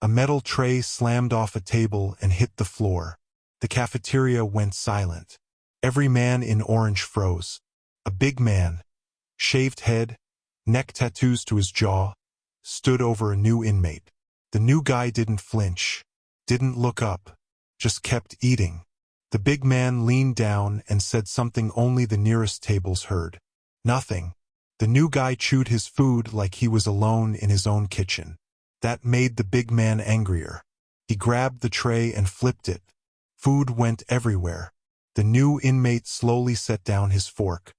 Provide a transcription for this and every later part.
A metal tray slammed off a table and hit the floor. The cafeteria went silent. Every man in orange froze. A big man, shaved head, neck tattoos to his jaw, stood over a new inmate. The new guy didn't flinch, didn't look up, just kept eating. The big man leaned down and said something only the nearest tables heard. Nothing. The new guy chewed his food like he was alone in his own kitchen. That made the big man angrier. He grabbed the tray and flipped it. Food went everywhere. The new inmate slowly set down his fork.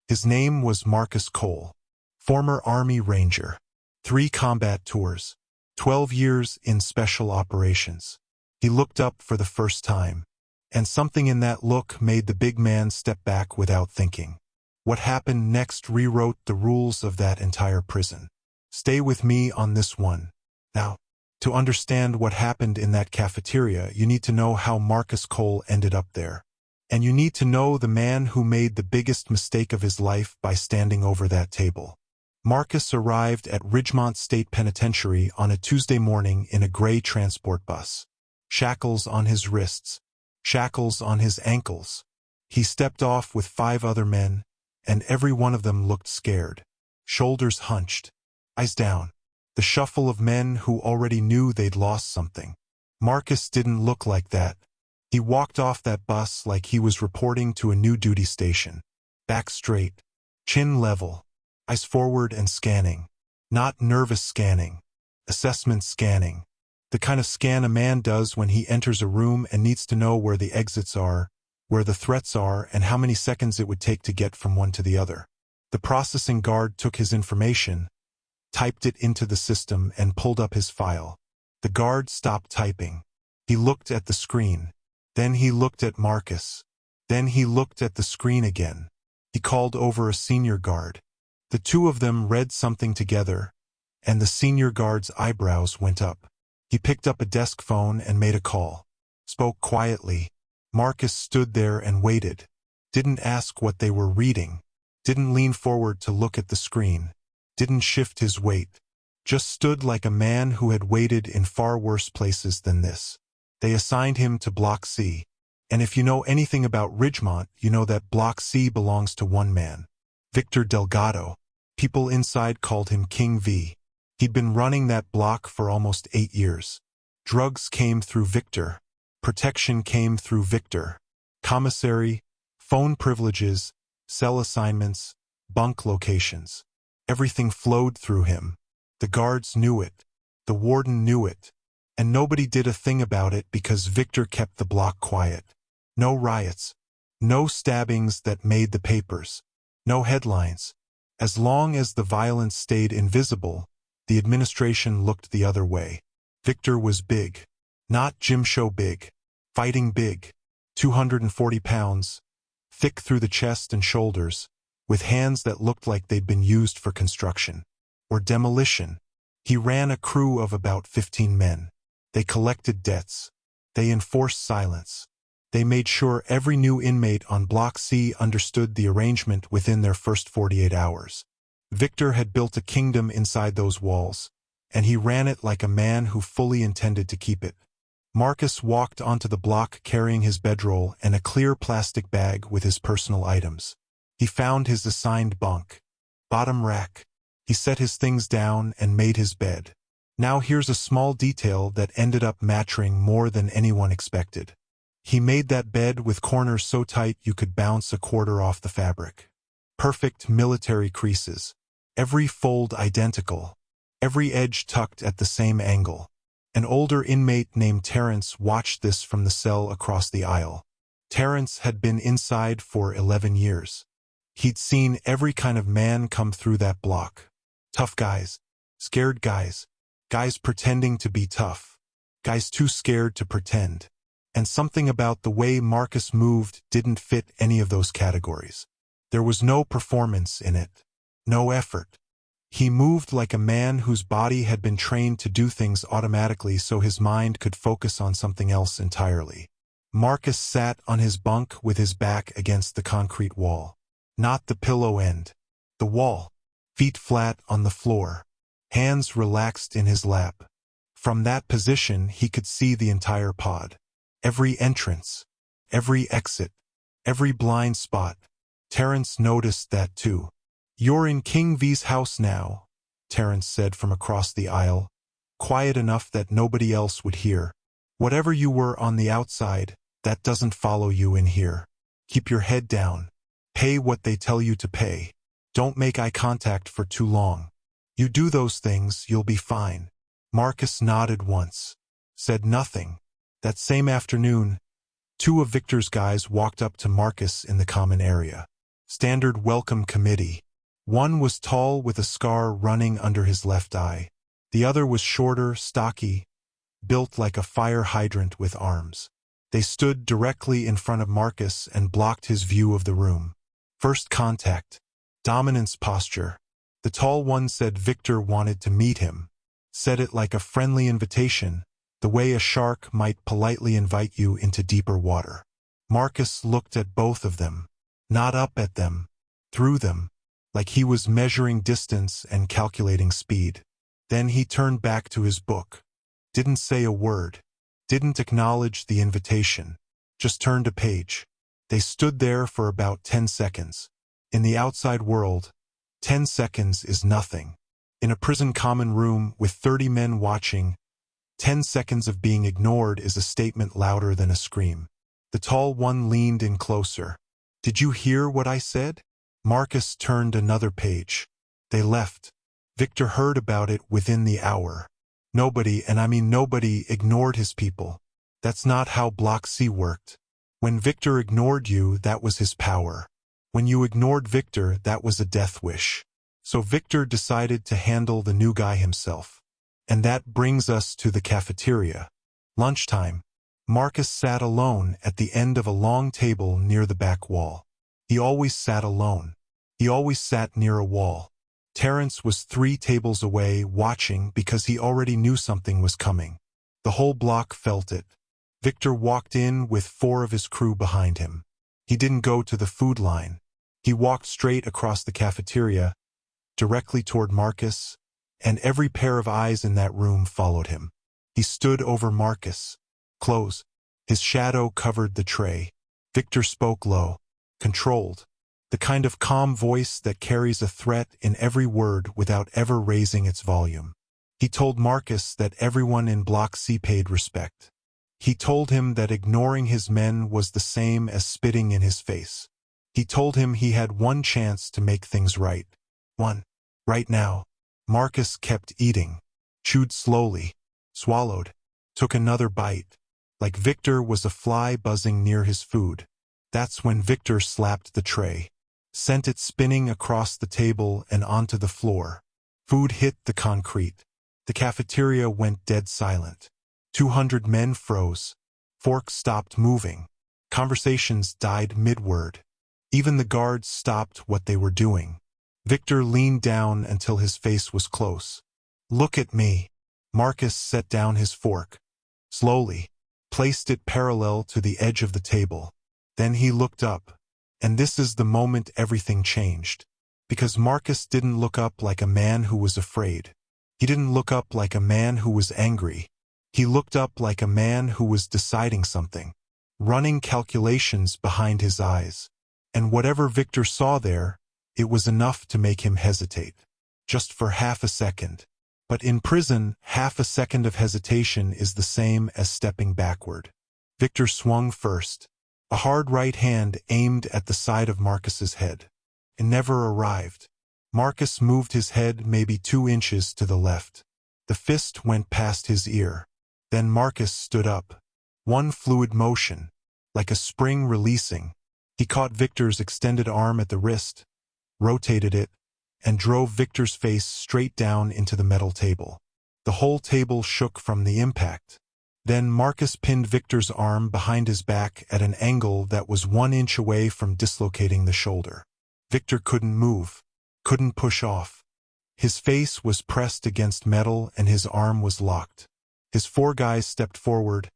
His name was Marcus Cole, former Army Ranger, 3 combat tours, 12 years in special operations. He looked up for the first time, and something in that look made the big man step back without thinking. What happened next rewrote the rules of that entire prison. Stay with me on this one. Now, to understand what happened in that cafeteria, you need to know how Marcus Cole ended up there. And you need to know the man who made the biggest mistake of his life by standing over that table. Marcus arrived at Ridgemont State Penitentiary on a Tuesday morning in a gray transport bus. Shackles on his wrists, shackles on his ankles. He stepped off with 5 other men, and every one of them looked scared. Shoulders hunched, eyes down. The shuffle of men who already knew they'd lost something. Marcus didn't look like that. He walked off that bus like he was reporting to a new duty station. Back straight, chin level, eyes forward and scanning. Not nervous scanning, assessment scanning. The kind of scan a man does when he enters a room and needs to know where the exits are, where the threats are, and how many seconds it would take to get from one to the other. The processing guard took his information, typed it into the system, and pulled up his file. The guard stopped typing. He looked at the screen. Then he looked at Marcus. Then he looked at the screen again. He called over a senior guard. The 2 of them read something together, and the senior guard's eyebrows went up. He picked up a desk phone and made a call. Spoke quietly. Marcus stood there and waited. Didn't ask what they were reading. Didn't lean forward to look at the screen. Didn't shift his weight. Just stood like a man who had waited in far worse places than this. They assigned him to Block C. And if you know anything about Ridgemont, you know that Block C belongs to one man. Victor Delgado. People inside called him King V. He'd been running that block for almost 8 years. Drugs came through Victor. Protection came through Victor. Commissary, phone privileges, cell assignments, bunk locations. Everything flowed through him. The guards knew it. The warden knew it. And nobody did a thing about it because Victor kept the block quiet. No riots. No stabbings that made the papers. No headlines. As long as the violence stayed invisible, the administration looked the other way. Victor was big. Not gym show big. Fighting big. 240 pounds. Thick through the chest and shoulders, with hands that looked like they'd been used for construction. Or demolition. He ran a crew of about 15 men. They collected debts. They enforced silence. They made sure every new inmate on Block C understood the arrangement within their first 48 hours. Victor had built a kingdom inside those walls, and he ran it like a man who fully intended to keep it. Marcus walked onto the block carrying his bedroll and a clear plastic bag with his personal items. He found his assigned bunk. Bottom rack. He set his things down and made his bed. Now here's a small detail that ended up mattering more than anyone expected. He made that bed with corners so tight you could bounce a quarter off the fabric. Perfect military creases. Every fold identical. Every edge tucked at the same angle. An older inmate named Terrence watched this from the cell across the aisle. Terrence had been inside for 11 years. He'd seen every kind of man come through that block. Tough guys. Scared guys. Guys pretending to be tough. Guys too scared to pretend. And something about the way Marcus moved didn't fit any of those categories. There was no performance in it. No effort. He moved like a man whose body had been trained to do things automatically so his mind could focus on something else entirely. Marcus sat on his bunk with his back against the concrete wall. Not the pillow end. The wall. Feet flat on the floor. Hands relaxed in his lap. From that position he could see the entire pod. Every entrance, every exit, every blind spot. Terence noticed that too. "You're in King V's house now," Terence said from across the aisle, quiet enough that nobody else would hear. "Whatever you were on the outside, that doesn't follow you in here. Keep your head down. Pay what they tell you to pay. Don't make eye contact for too long. You do those things, you'll be fine." Marcus nodded once, said nothing. That same afternoon, two of Victor's guys walked up to Marcus in the common area. Standard welcome committee. One was tall with a scar running under his left eye. The other was shorter, stocky, built like a fire hydrant with arms. They stood directly in front of Marcus and blocked his view of the room. First contact. Dominance posture. The tall one said Victor wanted to meet him. Said it like a friendly invitation, the way a shark might politely invite you into deeper water. Marcus looked at both of them. Not up at them. Through them. Like he was measuring distance and calculating speed. Then he turned back to his book. Didn't say a word. Didn't acknowledge the invitation. Just turned a page. They stood there for about 10 seconds. In the outside world, 10 seconds is nothing. In a prison common room with 30 men watching, 10 seconds of being ignored is a statement louder than a scream. The tall one leaned in closer. "Did you hear what I said?" Marcus turned another page. They left. Victor heard about it within the hour. Nobody, and I mean nobody, ignored his people. That's not how Block C worked. When Victor ignored you, that was his power. When you ignored Victor, that was a death wish. So Victor decided to handle the new guy himself. And that brings us to the cafeteria. Lunchtime. Marcus sat alone at the end of a long table near the back wall. He always sat alone. He always sat near a wall. Terence was 3 tables away watching because he already knew something was coming. The whole block felt it. Victor walked in with 4 of his crew behind him. He didn't go to the food line. He walked straight across the cafeteria, directly toward Marcus, and every pair of eyes in that room followed him. He stood over Marcus. Close. His shadow covered the tray. Victor spoke low, controlled. The kind of calm voice that carries a threat in every word without ever raising its volume. He told Marcus that everyone in Block C paid respect. He told him that ignoring his men was the same as spitting in his face. He told him he had one chance to make things right. One. Right now. Marcus kept eating. Chewed slowly. Swallowed. Took another bite. Like Victor was a fly buzzing near his food. That's when Victor slapped the tray. Sent it spinning across the table and onto the floor. Food hit the concrete. The cafeteria went dead silent. 200 men froze. Forks stopped moving. Conversations died mid-word. Even the guards stopped what they were doing. Victor leaned down until his face was close. "Look at me." Marcus set down his fork. Slowly. Placed it parallel to the edge of the table. Then he looked up. And this is the moment everything changed. Because Marcus didn't look up like a man who was afraid. He didn't look up like a man who was angry. He looked up like a man who was deciding something. Running calculations behind his eyes. And whatever Victor saw there, it was enough to make him hesitate. Just for half a second. But in prison, half a second of hesitation is the same as stepping backward. Victor swung first. A hard right hand aimed at the side of Marcus's head. It never arrived. Marcus moved his head maybe 2 inches to the left. The fist went past his ear. Then Marcus stood up. One fluid motion. Like a spring releasing. He caught Victor's extended arm at the wrist, rotated it, and drove Victor's face straight down into the metal table. The whole table shook from the impact. Then Marcus pinned Victor's arm behind his back at an angle that was 1 inch away from dislocating the shoulder. Victor couldn't move, couldn't push off. His face was pressed against metal and his arm was locked. His 4 guys stepped forward,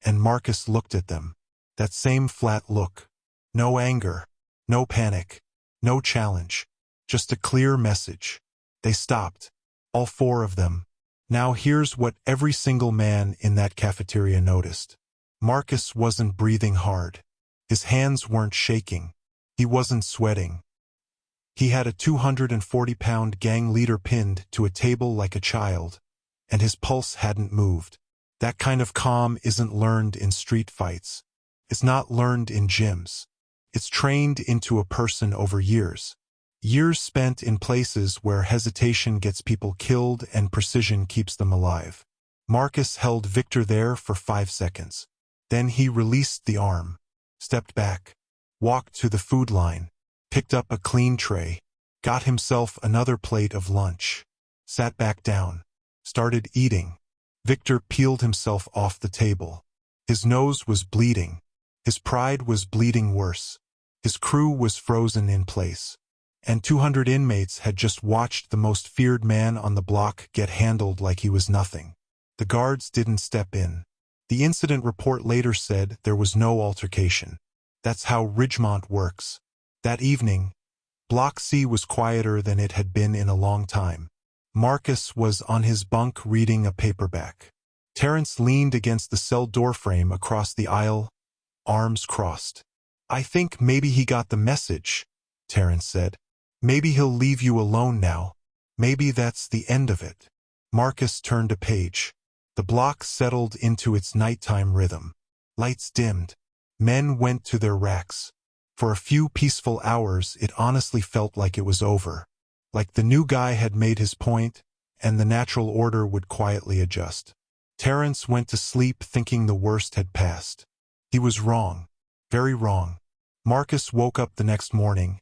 and Marcus looked at them. That same flat look. No anger, no panic, no challenge. Just a clear message. They stopped. All 4 of them. Now here's what every single man in that cafeteria noticed. Marcus wasn't breathing hard. His hands weren't shaking. He wasn't sweating. He had a 240-pound gang leader pinned to a table like a child, and his pulse hadn't moved. That kind of calm isn't learned in street fights. It's not learned in gyms. It's trained into a person over years. Years spent in places where hesitation gets people killed and precision keeps them alive. Marcus held Victor there for 5 seconds. Then he released the arm, stepped back, walked to the food line, picked up a clean tray, got himself another plate of lunch, sat back down, started eating. Victor peeled himself off the table. His nose was bleeding. His pride was bleeding worse. His crew was frozen in place. And 200 inmates had just watched the most feared man on the block get handled like he was nothing. The guards didn't step in. The incident report later said there was no altercation. That's how Ridgemont works. That evening, Block C was quieter than it had been in a long time. Marcus was on his bunk reading a paperback. Terrence leaned against the cell doorframe across the aisle, arms crossed. "I think maybe he got the message," Terrence said. "Maybe he'll leave you alone now. Maybe that's the end of it." Marcus turned a page. The block settled into its nighttime rhythm. Lights dimmed. Men went to their racks. For a few peaceful hours, it honestly felt like it was over. Like the new guy had made his point, and the natural order would quietly adjust. Terrence went to sleep thinking the worst had passed. He was wrong. Very wrong. Marcus woke up the next morning,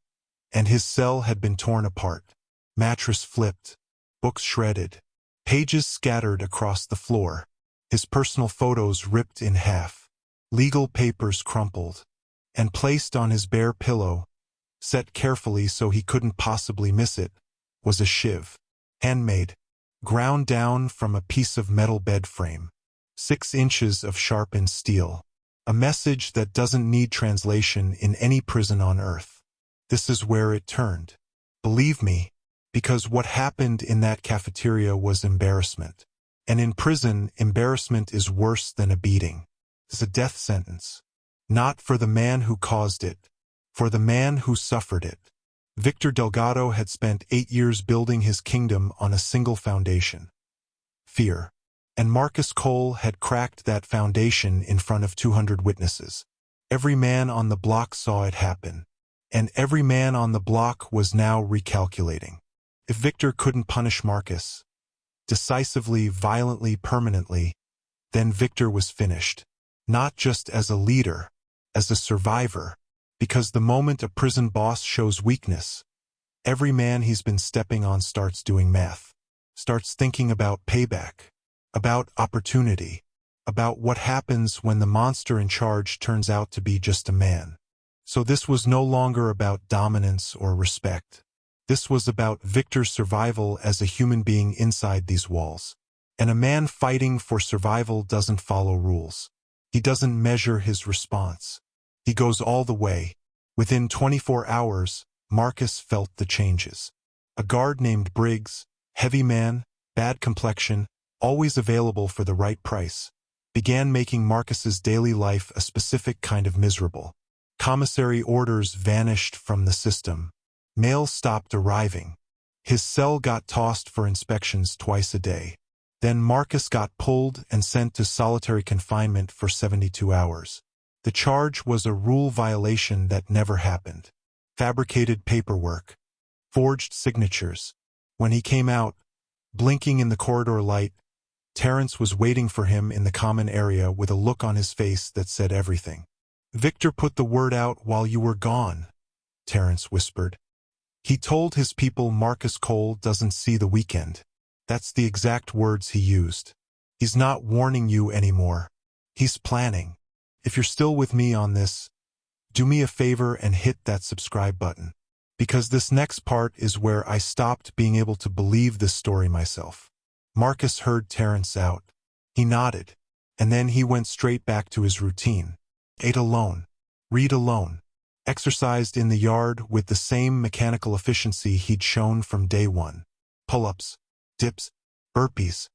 and his cell had been torn apart. Mattress flipped. Books shredded. Pages scattered across the floor. His personal photos ripped in half. Legal papers crumpled. And placed on his bare pillow, set carefully so he couldn't possibly miss it, was a shiv. Handmade. Ground down from a piece of metal bed frame. 6 inches of sharpened steel. A message that doesn't need translation in any prison on earth. This is where it turned. Believe me, because what happened in that cafeteria was embarrassment. And in prison, embarrassment is worse than a beating. It's a death sentence. Not for the man who caused it, for the man who suffered it. Victor Delgado had spent 8 years building his kingdom on a single foundation. Fear. And Marcus Cole had cracked that foundation in front of 200 witnesses. Every man on the block saw it happen. And every man on the block was now recalculating. If Victor couldn't punish Marcus, decisively, violently, permanently, then Victor was finished. Not just as a leader, as a survivor, because the moment a prison boss shows weakness, every man he's been stepping on starts doing math, starts thinking about payback, about opportunity, about what happens when the monster in charge turns out to be just a man. So this was no longer about dominance or respect. This was about Victor's survival as a human being inside these walls. And a man fighting for survival doesn't follow rules. He doesn't measure his response. He goes all the way. Within 24 hours, Marcus felt the changes. A guard named Briggs, heavy man, bad complexion, always available for the right price, began making Marcus's daily life a specific kind of miserable. Commissary orders vanished from the system. Mail stopped arriving. His cell got tossed for inspections twice a day. Then Marcus got pulled and sent to solitary confinement for 72 hours. The charge was a rule violation that never happened. Fabricated paperwork. Forged signatures. When he came out, blinking in the corridor light, Terrence was waiting for him in the common area with a look on his face that said everything. "Victor put the word out while you were gone," Terrence whispered. "He told his people Marcus Cole doesn't see the weekend." That's the exact words he used. He's not warning you anymore. He's planning. If you're still with me on this, do me a favor and hit that subscribe button. Because this next part is where I stopped being able to believe this story myself. Marcus heard Terrence out. He nodded. And then he went straight back to his routine. Ate alone. Read alone. Exercised in the yard with the same mechanical efficiency he'd shown from day one. Pull-ups. Dips, burpees,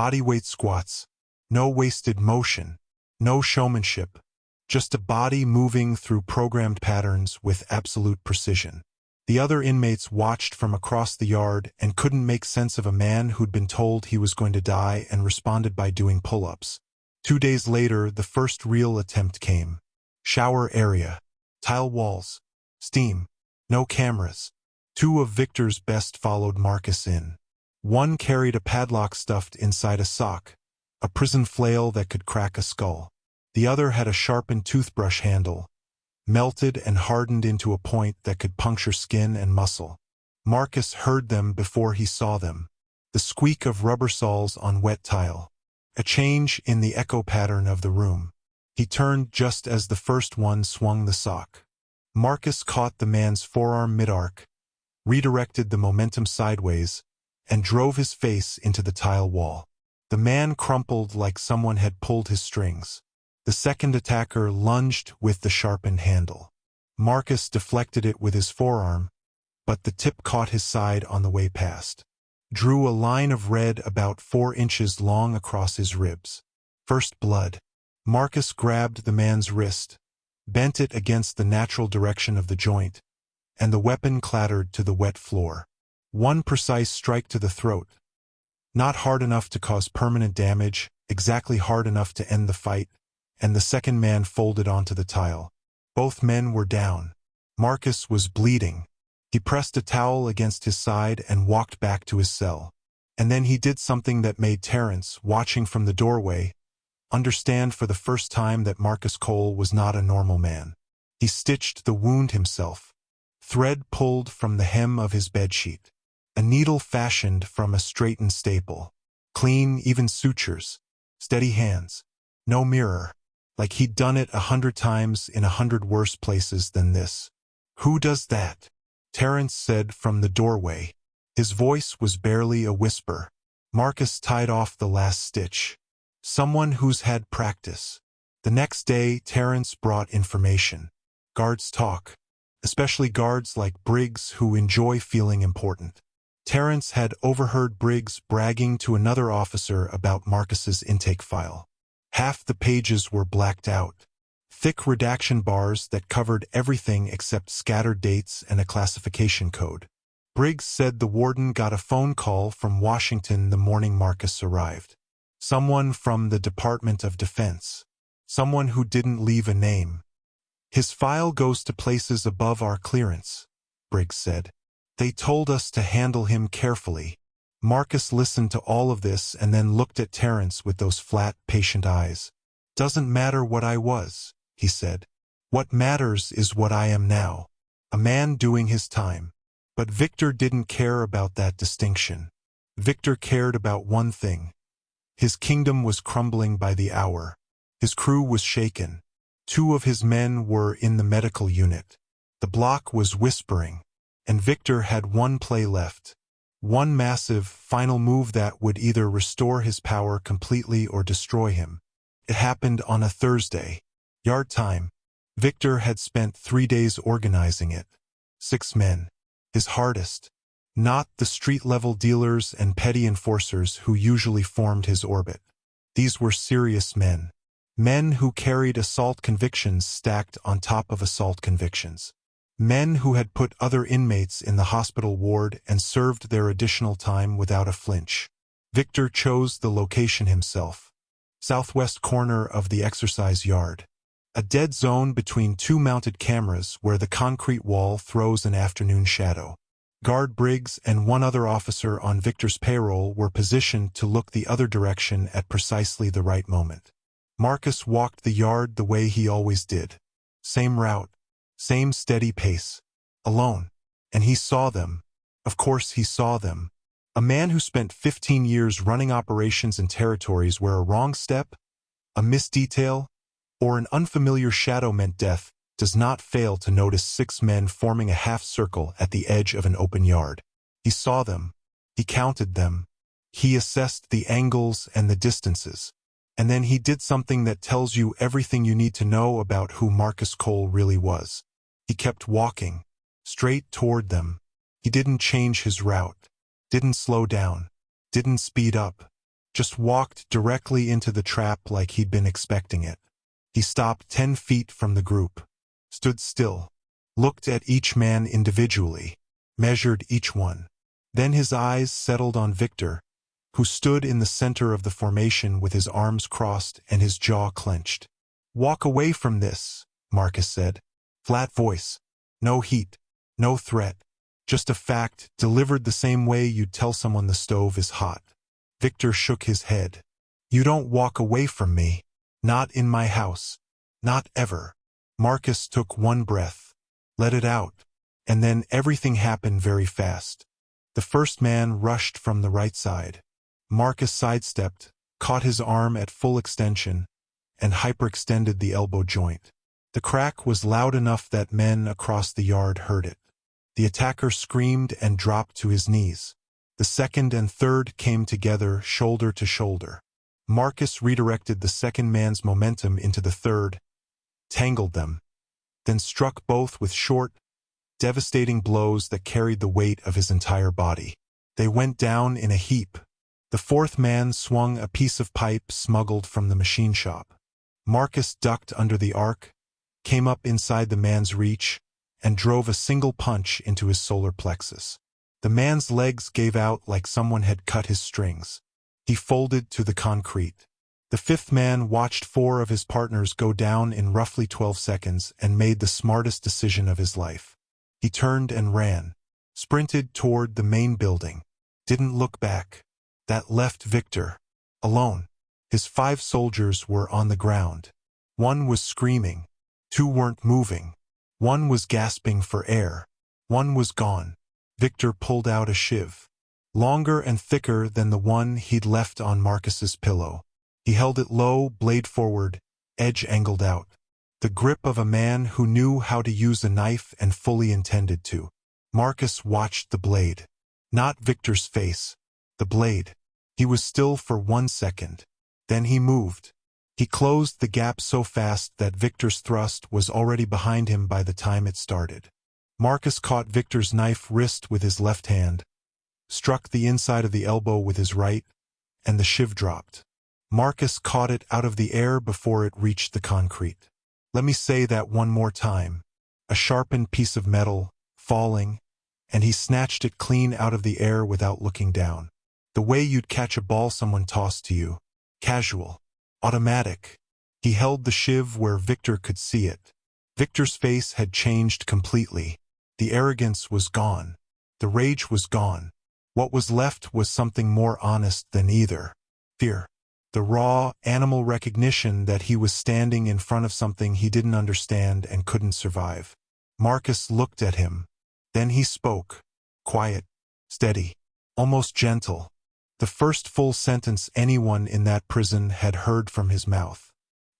Bodyweight squats. No wasted motion. No showmanship. Just a body moving through programmed patterns with absolute precision. The other inmates watched from across the yard and couldn't make sense of a man who'd been told he was going to die and responded by doing pull-ups. 2 days later, the first real attempt came. Shower area. Tile walls. Steam. No cameras. 2 of Victor's best followed Marcus in. One carried a padlock stuffed inside a sock, a prison flail that could crack a skull. The other had a sharpened toothbrush handle, melted and hardened into a point that could puncture skin and muscle. Marcus heard them before he saw them. The squeak of rubber soles on wet tile. A change in the echo pattern of the room. He turned just as the first one swung the sock. Marcus caught the man's forearm mid-arc, redirected the momentum sideways, and drove his face into the tile wall. The man crumpled like someone had pulled his strings. The second attacker lunged with the sharpened handle. Marcus deflected it with his forearm, but the tip caught his side on the way past. Drew a line of red about 4 inches long across his ribs. First blood. Marcus grabbed the man's wrist, bent it against the natural direction of the joint, and the weapon clattered to the wet floor. One precise strike to the throat. Not hard enough to cause permanent damage, exactly hard enough to end the fight, and the second man folded onto the tile. Both men were down. Marcus was bleeding. He pressed a towel against his side and walked back to his cell. And then he did something that made Terrence, watching from the doorway, understand for the first time that Marcus Cole was not a normal man. He stitched the wound himself. Thread pulled from the hem of his bedsheet. A needle fashioned from a straightened staple. Clean, even sutures. Steady hands. No mirror. Like he'd done it 100 times in 100 worse places than this. "Who does that?" Terrence said from the doorway. His voice was barely a whisper. Marcus tied off the last stitch. "Someone who's had practice." The next day, Terrence brought information. Guards talk. Especially guards like Briggs who enjoy feeling important. Terrence had overheard Briggs bragging to another officer about Marcus's intake file. Half the pages were blacked out. Thick redaction bars that covered everything except scattered dates and a classification code. Briggs said the warden got a phone call from Washington the morning Marcus arrived. Someone from the Department of Defense. Someone who didn't leave a name. "His file goes to places above our clearance," Briggs said. "They told us to handle him carefully." Marcus listened to all of this and then looked at Terrence with those flat, patient eyes. "Doesn't matter what I was," he said. "What matters is what I am now. A man doing his time." But Victor didn't care about that distinction. Victor cared about one thing. His kingdom was crumbling by the hour. His crew was shaken. 2 of his men were in the medical unit. The block was whispering. And Victor had one play left. One massive, final move that would either restore his power completely or destroy him. It happened on a Thursday. Yard time. Victor had spent 3 days organizing it. 6 men. His hardest. Not the street-level dealers and petty enforcers who usually formed his orbit. These were serious men. Men who carried assault convictions stacked on top of assault convictions. Men who had put other inmates in the hospital ward and served their additional time without a flinch. Victor chose the location himself. Southwest corner of the exercise yard. A dead zone between 2 mounted cameras where the concrete wall throws an afternoon shadow. Guard Briggs and 1 other officer on Victor's payroll were positioned to look the other direction at precisely the right moment. Marcus walked the yard the way he always did. Same route. Same steady pace. Alone. And he saw them. Of course he saw them. A man who spent 15 years running operations in territories where a wrong step, a missed detail, or an unfamiliar shadow meant death, does not fail to notice 6 men forming a half circle at the edge of an open yard. He saw them. He counted them. He assessed the angles and the distances. And then he did something that tells you everything you need to know about who Marcus Cole really was. He kept walking, straight toward them. He didn't change his route, didn't slow down, didn't speed up. just walked directly into the trap like he'd been expecting it. He stopped 10 feet from the group, stood still, looked at each man individually, measured each one. Then his eyes settled on Victor, who stood in the center of the formation with his arms crossed and his jaw clenched. "Walk away from this," Marcus said. Flat voice. No heat. No threat. Just a fact, delivered the same way you'd tell someone the stove is hot. Victor shook his head. "You don't walk away from me. Not in my house. Not ever." Marcus took one breath, let it out, and then everything happened very fast. The first man rushed from the right side. Marcus sidestepped, caught his arm at full extension, and hyperextended the elbow joint. The crack was loud enough that men across the yard heard it. The attacker screamed and dropped to his knees. The second and third came together, shoulder to shoulder. Marcus redirected the second man's momentum into the third, tangled them, then struck both with short, devastating blows that carried the weight of his entire body. They went down in a heap. The fourth man swung a piece of pipe smuggled from the machine shop. Marcus ducked under the arc, came up inside the man's reach, and drove a single punch into his solar plexus. The man's legs gave out like someone had cut his strings. He folded to the concrete. The fifth man watched 4 of his partners go down in roughly 12 seconds and made the smartest decision of his life. He turned and ran, sprinted toward the main building, didn't look back. That left Victor alone. His 5 soldiers were on the ground. 1 was screaming. 2 weren't moving. 1 was gasping for air. 1 was gone. Victor pulled out a shiv, longer and thicker than the one he'd left on Marcus's pillow. He held it low, blade forward, edge angled out. The grip of a man who knew how to use a knife and fully intended to. Marcus watched the blade. Not Victor's face. The blade. He was still for 1 second. Then he moved. He closed the gap so fast that Victor's thrust was already behind him by the time it started. Marcus caught Victor's knife wrist with his left hand, struck the inside of the elbow with his right, and the shiv dropped. Marcus caught it out of the air before it reached the concrete. Let me say that one more time. A sharpened piece of metal, falling, and he snatched it clean out of the air without looking down. The way you'd catch a ball someone tossed to you. Casual. Automatic. He held the shiv where Victor could see it. Victor's face had changed completely. The arrogance was gone. The rage was gone. What was left was something more honest than either. Fear. The raw, animal recognition that he was standing in front of something he didn't understand and couldn't survive. Marcus looked at him. Then he spoke. Quiet. Steady. Almost gentle. The first full sentence anyone in that prison had heard from his mouth.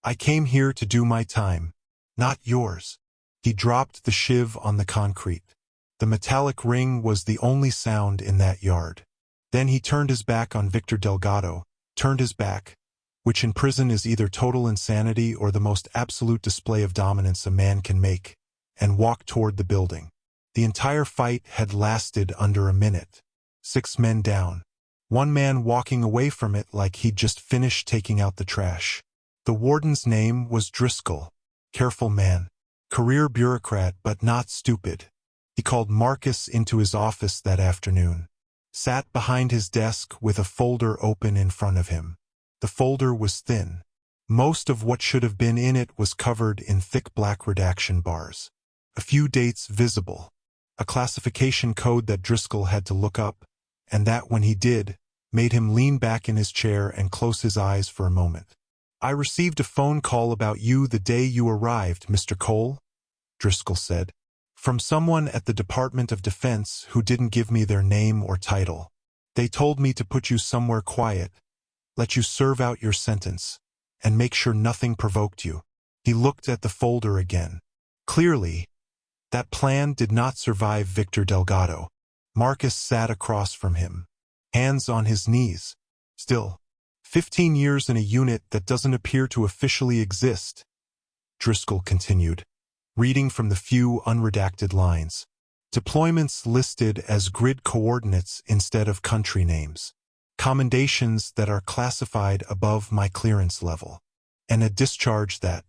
"I came here to do my time. Not yours." He dropped the shiv on the concrete. The metallic ring was the only sound in that yard. Then he turned his back on Victor Delgado, turned his back, which in prison is either total insanity or the most absolute display of dominance a man can make, and walked toward the building. The entire fight had lasted under a minute. 6 men down. 1 man walking away from it like he'd just finished taking out the trash. The warden's name was Driscoll. Careful man. Career bureaucrat but not stupid. He called Marcus into his office that afternoon. Sat behind his desk with a folder open in front of him. The folder was thin. Most of what should have been in it was covered in thick black redaction bars. A few dates visible. A classification code that Driscoll had to look up, and that, when he did, made him lean back in his chair and close his eyes for a moment. "I received a phone call about you the day you arrived, Mr. Cole," Driscoll said. "From someone at the Department of Defense who didn't give me their name or title. They told me to put you somewhere quiet, let you serve out your sentence, and make sure nothing provoked you." He looked at the folder again. Clearly, that plan did not survive Victor Delgado. Marcus sat across from him, hands on his knees. Still, 15 years in a unit that doesn't appear to officially exist, Driscoll continued, reading from the few unredacted lines. Deployments listed as grid coordinates instead of country names. commendations that are classified above my clearance level, and a discharge that,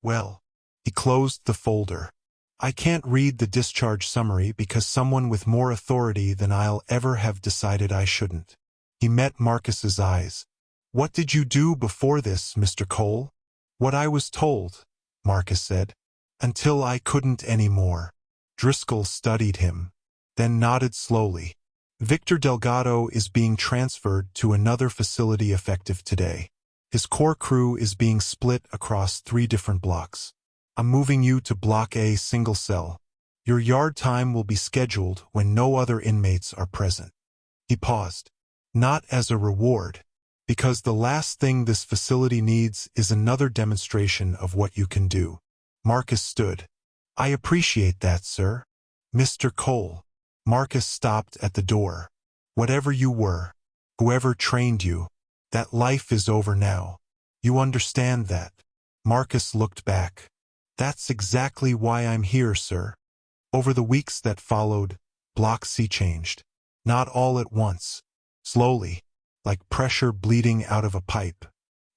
well, he closed the folder. I can't read the discharge summary because someone with more authority than I'll ever have decided I shouldn't. He met Marcus's eyes. What did you do before this, Mr. Cole? What I was told, Marcus said. Until I couldn't anymore. Driscoll studied him, then nodded slowly. Victor Delgado is being transferred to another facility effective today. His core crew is being split across 3 different blocks. I'm moving you to Block A single cell. Your yard time will be scheduled when no other inmates are present. He paused. Not as a reward, because the last thing this facility needs is another demonstration of what you can do. Marcus stood. I appreciate that, sir. Mr. Cole. Marcus stopped at the door. Whatever you were, whoever trained you, that life is over now. You understand that? Marcus looked back. That's exactly why I'm here, sir. Over the weeks that followed, Block C changed. Not all at once. Slowly, like pressure bleeding out of a pipe.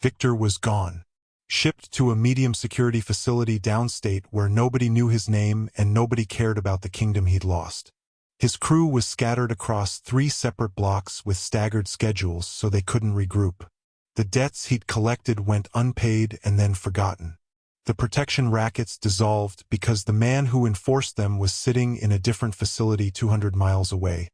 Victor was gone. Shipped to a medium-security facility downstate where nobody knew his name and nobody cared about the kingdom he'd lost. His crew was scattered across 3 separate blocks with staggered schedules so they couldn't regroup. The debts he'd collected went unpaid and then forgotten. The protection rackets dissolved because the man who enforced them was sitting in a different facility 200 miles away,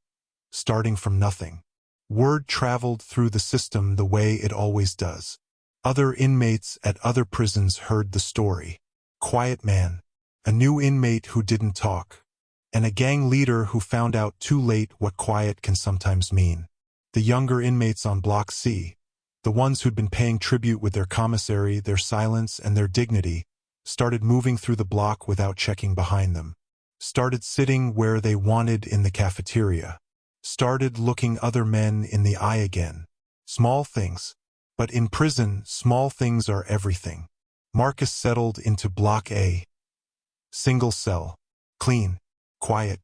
starting from nothing. Word traveled through the system the way it always does. Other inmates at other prisons heard the story. Quiet man, a new inmate who didn't talk, and a gang leader who found out too late what quiet can sometimes mean. The younger inmates on Block C, the ones who'd been paying tribute with their commissary, their silence, and their dignity, started moving through the block without checking behind them. Started sitting where they wanted in the cafeteria. Started looking other men in the eye again. Small things. But in prison, small things are everything. Marcus settled into Block A. Single cell. Clean. Quiet.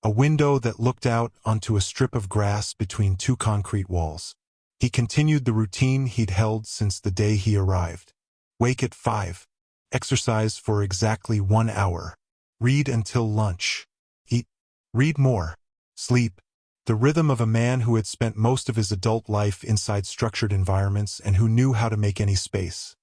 A window that looked out onto a strip of grass between 2 concrete walls. He continued the routine he'd held since the day he arrived. Wake at 5. Exercise for exactly 1 hour. Read until lunch. Eat. Read more. Sleep. The rhythm of a man who had spent most of his adult life inside structured environments and who knew how to make any space,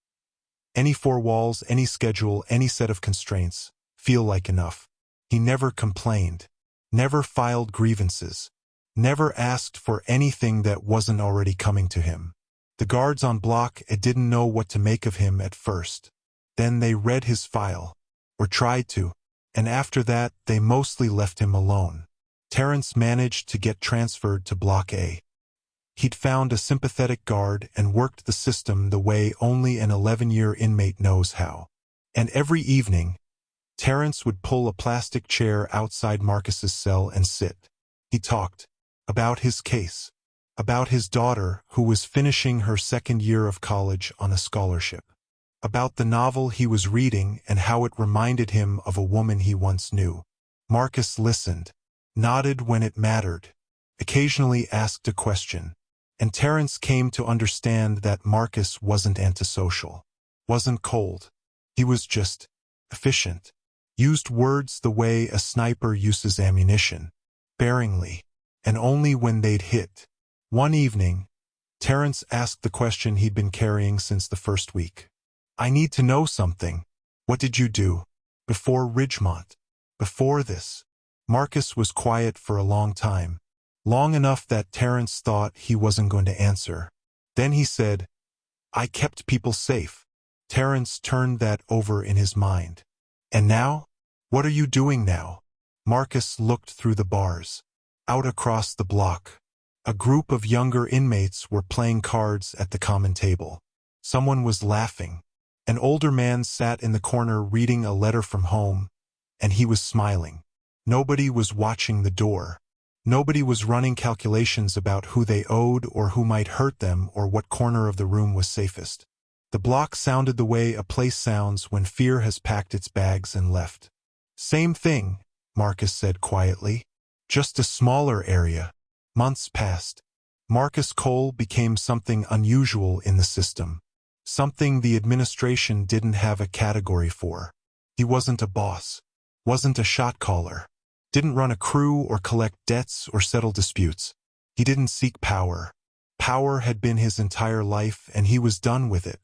any 4 walls, any schedule, any set of constraints, feel like enough. He never complained, never filed grievances, never asked for anything that wasn't already coming to him. The guards on Block A didn't know what to make of him at first. Then they read his file, or tried to, and after that they mostly left him alone. Terrence managed to get transferred to Block A. He'd found a sympathetic guard and worked the system the way only an 11-year inmate knows how. And every evening, Terrence would pull a plastic chair outside Marcus's cell and sit. He talked about his case, about his daughter who was finishing her 2nd year of college on a scholarship, about the novel he was reading and how it reminded him of a woman he once knew. Marcus listened. Nodded when it mattered, occasionally asked a question, and Terrence came to understand that Marcus wasn't antisocial, wasn't cold. He was just efficient, used words the way a sniper uses ammunition, sparingly, and only when they'd hit. One evening, Terrence asked the question he'd been carrying since the first week. I need to know something. What did you do? Before Ridgemont? Before this? Marcus was quiet for a long time, long enough that Terrence thought he wasn't going to answer. Then he said, I kept people safe. Terrence turned that over in his mind. And now? What are you doing now? Marcus looked through the bars. Out across the block, a group of younger inmates were playing cards at the common table. Someone was laughing. An older man sat in the corner reading a letter from home, and he was smiling. Nobody was watching the door. Nobody was running calculations about who they owed or who might hurt them or what corner of the room was safest. The block sounded the way a place sounds when fear has packed its bags and left. Same thing, Marcus said quietly. Just a smaller area. Months passed. Marcus Cole became something unusual in the system. Something the administration didn't have a category for. He wasn't a boss. Wasn't a shot caller. Didn't run a crew or collect debts or settle disputes. He didn't seek power. Power had been his entire life and he was done with it.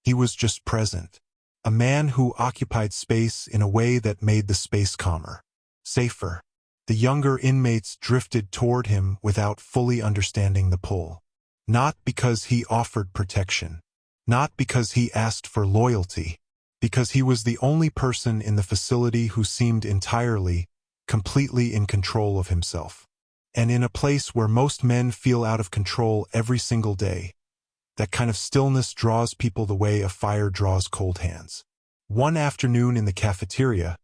He was just present. A man who occupied space in a way that made the space calmer, safer. The younger inmates drifted toward him without fully understanding the pull. Not because he offered protection. Not because he asked for loyalty. Because he was the only person in the facility who seemed entirely, completely in control of himself. And in a place where most men feel out of control every single day, that kind of stillness draws people the way a fire draws cold hands. One afternoon in the cafeteria,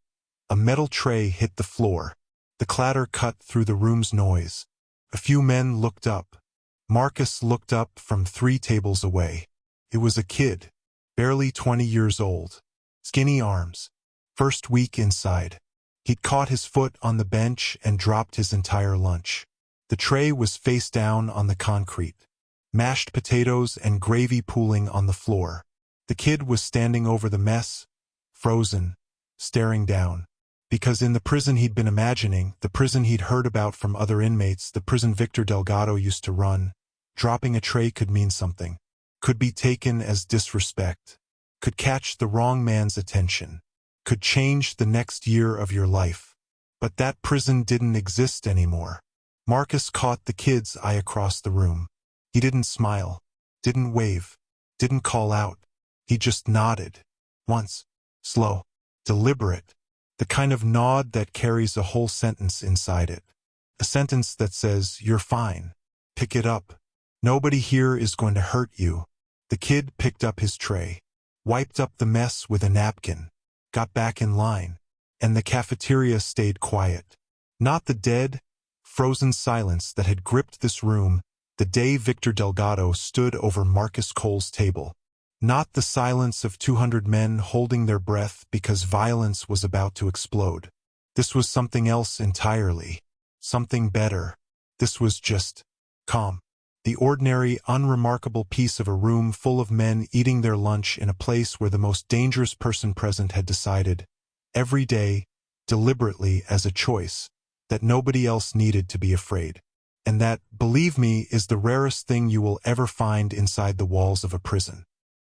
a metal tray hit the floor. The clatter cut through the room's noise. A few men looked up. Marcus looked up from 3 tables away. It was a kid, barely 20 years old. Skinny arms. First week inside. He'd caught his foot on the bench and dropped his entire lunch. The tray was face down on the concrete. Mashed potatoes and gravy pooling on the floor. The kid was standing over the mess, frozen, staring down. Because in the prison he'd been imagining, the prison he'd heard about from other inmates, the prison Victor Delgado used to run, dropping a tray could mean something. Could be taken as disrespect. Could catch the wrong man's attention. Could change the next year of your life. But that prison didn't exist anymore. Marcus caught the kid's eye across the room. He didn't smile. Didn't wave. Didn't call out. He just nodded. Once. Slow. Deliberate. The kind of nod that carries a whole sentence inside it. A sentence that says, "You're fine. Pick it up. Nobody here is going to hurt you." The kid picked up his tray, wiped up the mess with a napkin, got back in line, and the cafeteria stayed quiet. Not the dead, frozen silence that had gripped this room the day Victor Delgado stood over Marcus Cole's table. Not the silence of 200 men holding their breath because violence was about to explode. This was something else entirely. Something better. This was just calm. The ordinary, unremarkable piece of a room full of men eating their lunch in a place where the most dangerous person present had decided, every day, deliberately as a choice, that nobody else needed to be afraid. And that, believe me, is the rarest thing you will ever find inside the walls of a prison.